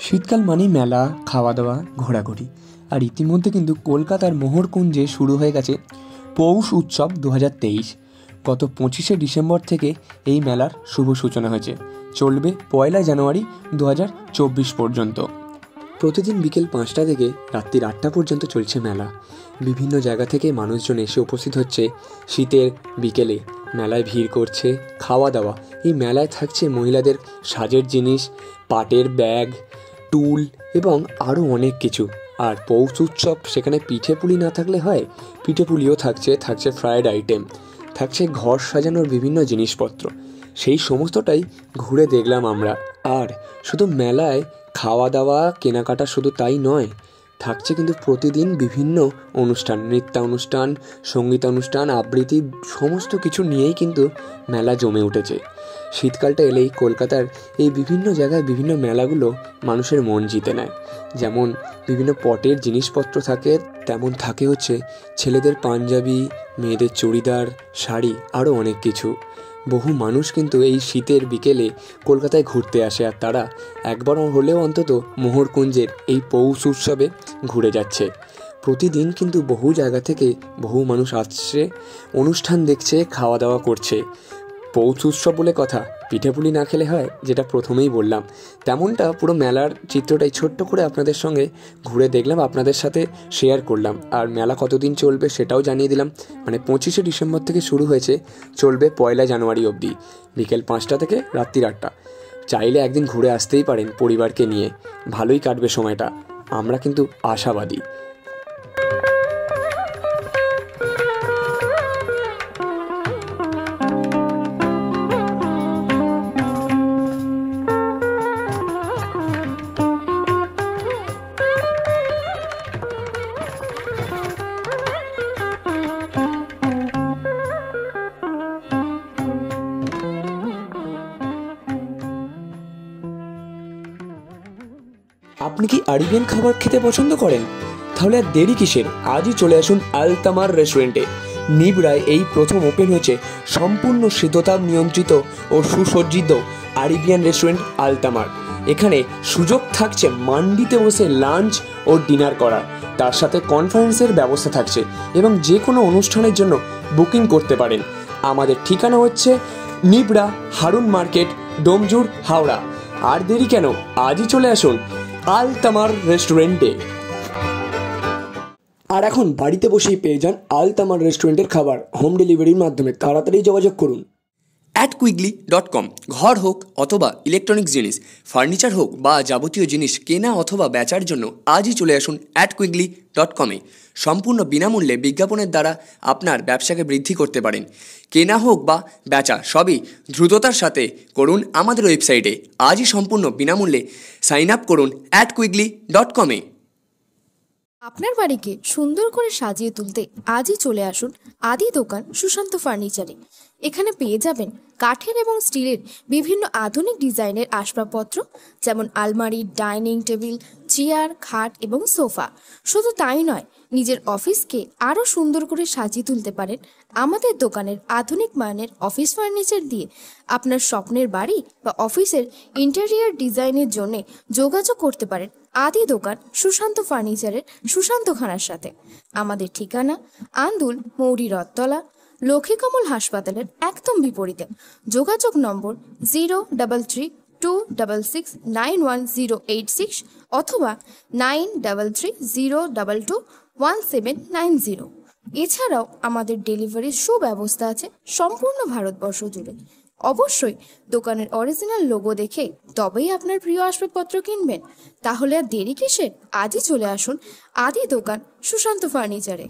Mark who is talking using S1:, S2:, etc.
S1: শীতকাল মানেই মেলা, খাওয়া দাওয়া, ঘোরাঘুরি। আর ইতিমধ্যে কিন্তু কলকাতার মোহরকুঞ্জে শুরু হয়ে গেছে পৌষ উৎসব 2023। গত 25শে ডিসেম্বর থেকে এই মেলার শুভ সূচনা হয়েছে, চলবে 1 জানুয়ারি 2024 পর্যন্ত। প্রতিদিন বিকেল 5টা থেকে রাত্রি 8টা পর্যন্ত চলছে মেলা। বিভিন্ন জায়গা থেকে মানুষজন এসে উপস্থিত হচ্ছে শীতের বিকেলে, মেলায় ভিড় করছে। খাওয়া দাওয়া, এই মেলায় থাকছে মহিলাদের সাজের জিনিস, পাটের ব্যাগ, টুল এবং আরও অনেক কিছু। আর পৌষ উৎসব, সেখানে পিঠে পুলি না থাকলে হয়, পিঠে পুলিও থাকছে ফ্রায়েড আইটেম, থাকছে ঘর সাজানোর বিভিন্ন জিনিসপত্র। সেই সমস্তটাই ঘুরে দেখলাম আমরা। আর শুধু মেলায় খাওয়া দাওয়া কেনাকাটা শুধু তাই নয়, থাকছে কিন্তু প্রতিদিন বিভিন্ন অনুষ্ঠান, নৃত্যানুষ্ঠান, সঙ্গীতানুষ্ঠান, আবৃত্তি, সমস্ত কিছু নিয়েই কিন্তু মেলা জমে উঠেছে। শীতকালটা এলেই কলকাতার এই বিভিন্ন জায়গায় বিভিন্ন মেলাগুলো মানুষের মন জিতে নেয়। যেমন বিভিন্ন পটের জিনিসপত্র থাকে, তেমন থাকে হচ্ছে ছেলেদের পাঞ্জাবি, মেয়েদের চুড়িদার, শাড়ি, আরও অনেক কিছু। বহু মানুষ কিন্তু এই শীতের বিকেলে কলকাতায় ঘুরতে আসে, আর তারা একবার হলেও অন্তত মোহরকুঞ্জের এই পৌষ উৎসবে ঘুরে যাচ্ছে। প্রতিদিন কিন্তু বহু জায়গা থেকে বহু মানুষ আসছে, অনুষ্ঠান দেখছে, খাওয়া দাওয়া করছে। পৌষ উৎসব বলে কথা, পিঠেপুলি না খেলে হয়, যেটা প্রথমেই বললাম। তেমনটা পুরো মেলার চিত্রটাই ছোট্ট করে আপনাদের সঙ্গে ঘুরে দেখলাম, আপনাদের সাথে শেয়ার করলাম। আর মেলা কতদিন চলবে সেটাও জানিয়ে দিলাম। মানে 25শে ডিসেম্বর থেকে শুরু হয়েছে, চলবে 1 জানুয়ারি অবধি, বিকেল 5টা থেকে রাত্রি 8টা। চাইলে একদিন ঘুরে আসতেই পারেন পরিবারকে নিয়ে, ভালোই কাটবে সময়টা। আমরা কিন্তু আশাবাদী। আপনি কি আরবিয়ান খাবার খেতে পছন্দ করেন? তাহলে আর দেরি কিসের, আজই চলে আসুন আলতামার রেস্টুরেন্টে। নিবড়ায় এই প্রথম ওপেন হয়েছে সম্পূর্ণ শীততাপ নিয়ন্ত্রিত ও সুসজ্জিত আরবিয়ান রেস্টুরেন্ট আলতামার। এখানে সুযোগ থাকছে মান্ডিতে বসে লাঞ্চ ও ডিনার করার, তার সাথে কনফারেন্সের ব্যবস্থা থাকছে এবং যে কোনো অনুষ্ঠানের জন্য বুকিং করতে পারেন। আমাদের ঠিকানা হচ্ছে নিবড়া, হারুন মার্কেট, ডোমজুর, হাওড়া। আর দেরি কেন, আজই চলে আসুন আলতামার রেস্টুরেন্টে। আর এখন বাড়িতে বসেই পেয়ে যান আলতামার রেস্টুরেন্টের খাবার হোম ডেলিভারির মাধ্যমে। তাড়াতাড়ি যোগাযোগ করুন।
S2: @quickly.com। ঘর হোক অথবা ইলেকট্রনিক্স জিনিস, ফার্নিচার হোক বা যাবতীয় জিনিস কেনা অথবা বেচার জন্য আজই চলে আসুন @quickly.com-এ। সম্পূর্ণ বিনামূল্যে বিজ্ঞাপনের দ্বারা আপনার ব্যবসাকে বৃদ্ধি করতে পারেন। কেনা হোক বা বেচা, সবই দ্রুততার সাথে করুন আমাদের ওয়েবসাইটে। আজই সম্পূর্ণ বিনামূল্যে সাইন আপ করুন @quickly.com-এ।
S3: আপনার বাড়িকে সুন্দর করে সাজিয়ে তুলতে আজই চলে আসুন আদি দোকান সুশান্ত ফার্নিচারে। এখানে পেয়ে যাবেন কাঠের এবং স্টিলের বিভিন্ন আধুনিক ডিজাইনের আসবাবপত্র, যেমন আলমারি, ডাইনিং টেবিল, চেয়ার, খাট এবং সোফা। শুধু তাই নয়, নিজের অফিসকে আরও সুন্দর করে সাজিয়ে তুলতে পারেন আমাদের দোকানের আধুনিক মানের অফিস ফার্নিচার দিয়ে। আপনার স্বপ্নের বাড়ি বা অফিসের ইন্টেরিয়ার ডিজাইনের জন্য যোগাযোগ করতে পারেন আদি দোকান সুশান্ত ফার্নিচারের সুশান্ত খানার সাথে। আমাদের ঠিকানা আন্দুল, মৌরি রথতলা, লক্ষ্মীকমল হাসপাতালের একদম বিপরীতে। যোগাযোগ নম্বর 03326691086 অথবা 9330221790। এছাড়াও আমাদের ডেলিভারির সুব্যবস্থা আছে সম্পূর্ণ ভারতবর্ষ জুড়ে। অবশ্যই দোকানের অরিজিনাল লোগো দেখে তবেই আপনার প্রিয় আসবাবপত্র কিনবেন। তাহলে আর দেরি কিসের, আজই চলে আসুন আদি দোকান সুশান্ত ফার্নিচারে।